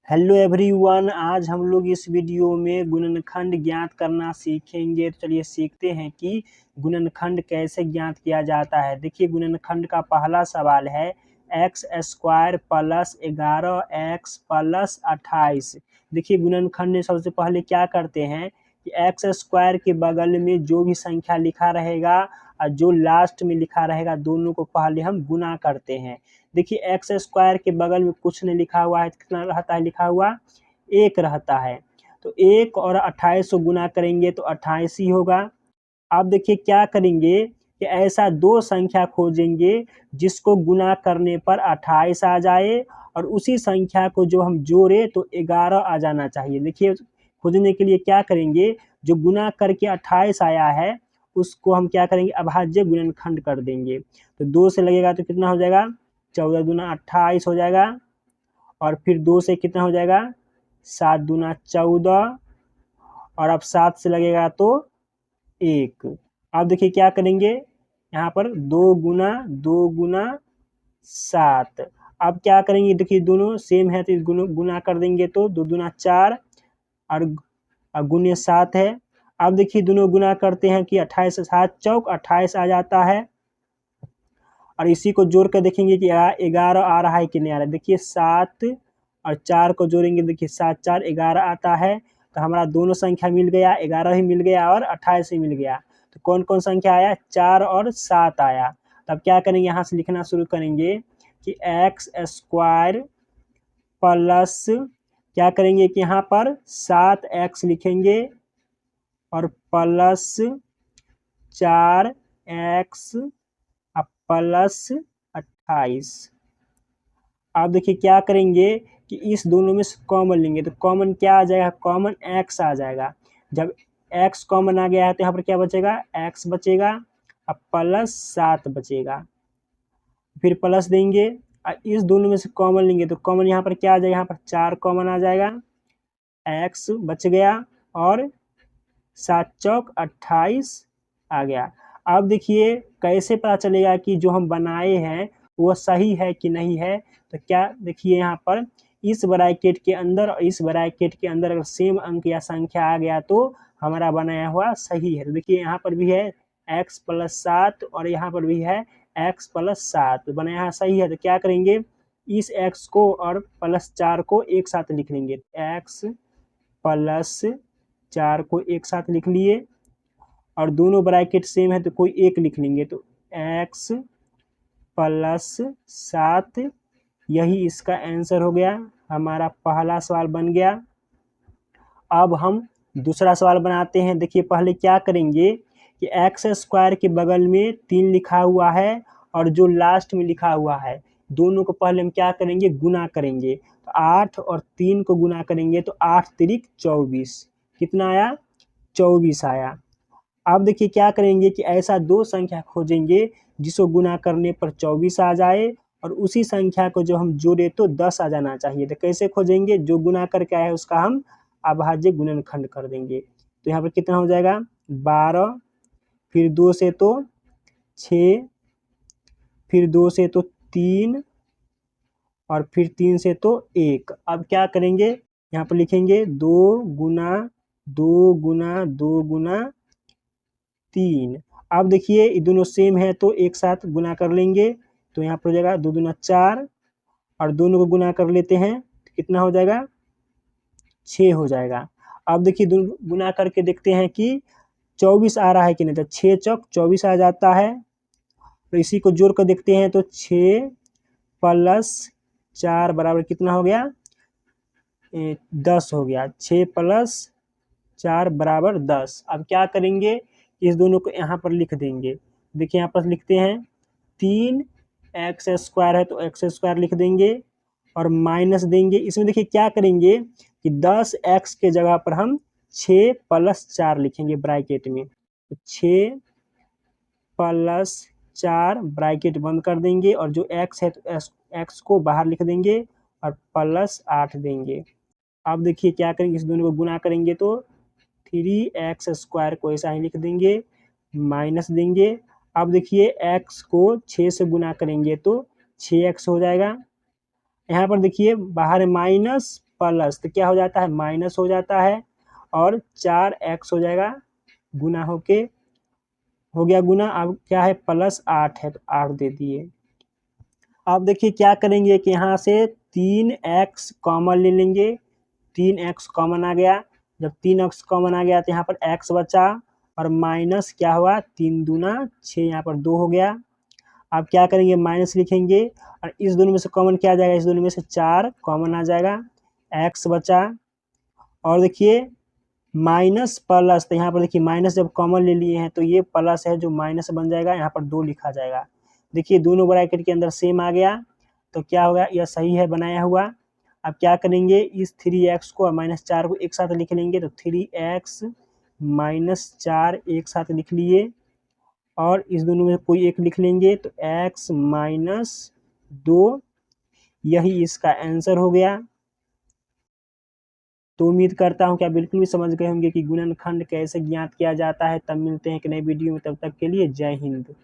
Hello everyone, आज हम लोग इस वीडियो में गुणनखंड ज्ञात करना सीखेंगे। तो चलिए सीखते हैं कि गुणनखंड कैसे ज्ञात किया जाता है। देखिए गुणनखंड का पहला सवाल है x square plus 11x plus 28। देखिए गुणनखंड में सबसे पहले क्या करते हैं कि एक्स स्क्वायर के बगल में जो भी संख्या लिखा रहेगा और जो लास्ट में लिखा रहेगा दोनों को पहले हम गुना करते हैं। देखिए एक्स स्क्वायर के बगल में कुछ नहीं लिखा हुआ है, कितना रहता है लिखा हुआ, एक रहता है। तो एक और 28 को गुना करेंगे तो 28 ही होगा। अब देखिए क्या करेंगे कि ऐसा दो संख्या खोजेंगे जिसको गुना करने पर 28 आ जाए और उसी संख्या को जो हम जोड़े तो 11 आ जाना चाहिए। देखिए खोजने के लिए क्या करेंगे, जो गुना करके 28 आया है उसको हम क्या करेंगे, अभाज्य गुणनखंड कर देंगे। तो 2 से लगेगा तो कितना हो जाएगा, 14 दूना 28 हो जाएगा। और फिर 2 से कितना हो जाएगा, 7 दूना 14। और अब 7 से लगेगा तो 1। अब देखिए क्या करेंगे, यहाँ पर 2 गुना 7। अब क्या करेंगे, देखिए दोनों सेम है तो गुना कर देंगे तो 2 दूना 4 और गुने 7 है। अब देखिए दोनों गुना करते हैं कि 28 7 चौक 28 आ जाता है। और इसी को जोड़ कर देखेंगे कि 11 आ रहा है कि नहीं आ रहा है। देखिए 7 और 4 को जोड़ेंगे, देखिए 7 4 11 आता है। तो हमारा दोनों संख्या मिल गया, 11 ही मिल गया और 28 ही मिल गया। तो कौन कौन संख्या आया, 4 और 7 आया। तब क्या करेंगे, यहाँ से लिखना शुरू करेंगे कि एक्स स्क्वायर प्लस क्या करेंगे कि यहाँ पर 7x लिखेंगे और प्लस 4x प्लस 28। अब देखिए क्या करेंगे कि इस दोनों में से कॉमन लेंगे तो कॉमन क्या आ जाएगा, कॉमन x आ जाएगा। जब x कॉमन आ गया है तो यहाँ पर क्या बचेगा, x बचेगा और प्लस 7 बचेगा। फिर प्लस देंगे और इस दोनों में से कॉमन लेंगे तो कॉमन यहाँ पर क्या आ जाएगा, यहाँ पर 4 कॉमन आ जाएगा, x बच गया और 7 चौक 28 आ गया। अब देखिए कैसे पता चलेगा कि जो हम बनाए हैं वो सही है कि नहीं है। तो क्या देखिए यहाँ पर इस ब्रैकेट के अंदर और इस ब्रैकेट के अंदर अगर सेम अंक या संख्या आ गया तो हमारा बनाया हुआ सही है। तो देखिए यहाँ पर भी है x प्लस 7 और यहाँ पर भी है x प्लस 7, बनाया हुआ सही है। तो क्या करेंगे, इस x को और प्लस 4 को एक साथ लिख लेंगे, x प्लस 4 को एक साथ लिख लिए और दोनों ब्रैकेट सेम है तो कोई एक लिख लेंगे तो x प्लस 7, यही इसका आंसर हो गया। हमारा पहला सवाल बन गया। अब हम दूसरा सवाल बनाते हैं। देखिए पहले क्या करेंगे कि एक्स स्क्वायर के बगल में 3 लिखा हुआ है और जो लास्ट में लिखा हुआ है दोनों को पहले हम क्या करेंगे, गुना करेंगे। तो 8 और 3 को गुना करेंगे तो 8 तिरिक 24, कितना आया, 24 आया। अब देखिए क्या करेंगे कि ऐसा दो संख्या खोजेंगे जिसको गुना करने पर 24 आ जाए और उसी संख्या को जो हम जोड़े तो 10 आ जाना चाहिए। तो कैसे खोजेंगे, जो गुना करके आया है उसका हम अभाज्य गुणनखंड कर देंगे। तो यहाँ पर कितना हो जाएगा, 12, फिर 2 से तो 6, फिर 2 से तो 3 और फिर 3 से तो 1। अब क्या करेंगे, यहाँ पर लिखेंगे 2 गुना 2 गुना 2 गुना 3। अब देखिए ये दोनों सेम है तो एक साथ गुना कर लेंगे। तो यहाँ पर हो जाएगा 2 दूना 4 और दोनों को गुना कर लेते हैं तो कितना हो जाएगा, 6 हो जाएगा। अब देखिए दोनों गुना करके देखते हैं कि 24 आ रहा है कि नहीं। तो 6 चौक 24 आ जाता है। तो इसी को जोड़ कर देखते हैं तो 6 प्लस 4 बराबर कितना हो गया, 10 हो गया। 6 प्लस 4 बराबर 10। अब क्या करेंगे, इस दोनों को यहाँ पर लिख देंगे। देखिए यहाँ पर लिखते हैं 3x स्क्वायर है तो x स्क्वायर लिख देंगे और माइनस देंगे। इसमें देखिए क्या करेंगे कि 10x के जगह पर हम 6 प्लस 4 लिखेंगे ब्रैकेट में। तो 6 प्लस 4 ब्रैकेट बंद कर देंगे और जो x है तो x को बाहर लिख देंगे और प्लस 8 देंगे। अब देखिए क्या करेंगे, इस दोनों को गुना करेंगे तो 3x स्क्वायर को ऐसा ही लिख देंगे, माइनस देंगे। अब देखिए x को 6 से गुना करेंगे तो 6x हो जाएगा। यहाँ पर देखिए बाहर माइनस प्लस, तो क्या हो जाता है माइनस हो जाता है और 4x हो जाएगा गुना होके हो गया गुना। अब क्या है प्लस 8 है तो 8 दे दिए। अब देखिए क्या करेंगे कि यहाँ से 3x कॉमन ले लेंगे, 3x कॉमन आ गया। जब 3x कॉमन आ गया तो यहाँ पर x बचा और माइनस क्या हुआ 3 दूना 6, यहाँ पर 2 हो गया। अब क्या करेंगे माइनस लिखेंगे और इस दोनों में से कॉमन क्या आ जाएगा, इस दोनों में से 4 कॉमन आ जाएगा, x बचा। और देखिए माइनस प्लस, तो यहाँ पर देखिए माइनस जब कॉमन ले लिए हैं तो ये प्लस है जो माइनस बन जाएगा, यहाँ पर 2 लिखा जाएगा। देखिए दोनों ब्रैकेट के अंदर सेम आ गया तो क्या होगा, यह सही है बनाया हुआ। अब क्या करेंगे इस 3x को और -4 को एक साथ लिख लेंगे तो 3x -4 एक साथ लिख लिए और इस दोनों में कोई एक लिख लेंगे तो x -2, यही इसका आंसर हो गया। तो उम्मीद करता हूँ कि आप बिल्कुल भी समझ गए होंगे कि गुणनखंड कैसे ज्ञात किया जाता है। तब मिलते हैं एक नई वीडियो में, तब तक के लिए जय हिंद।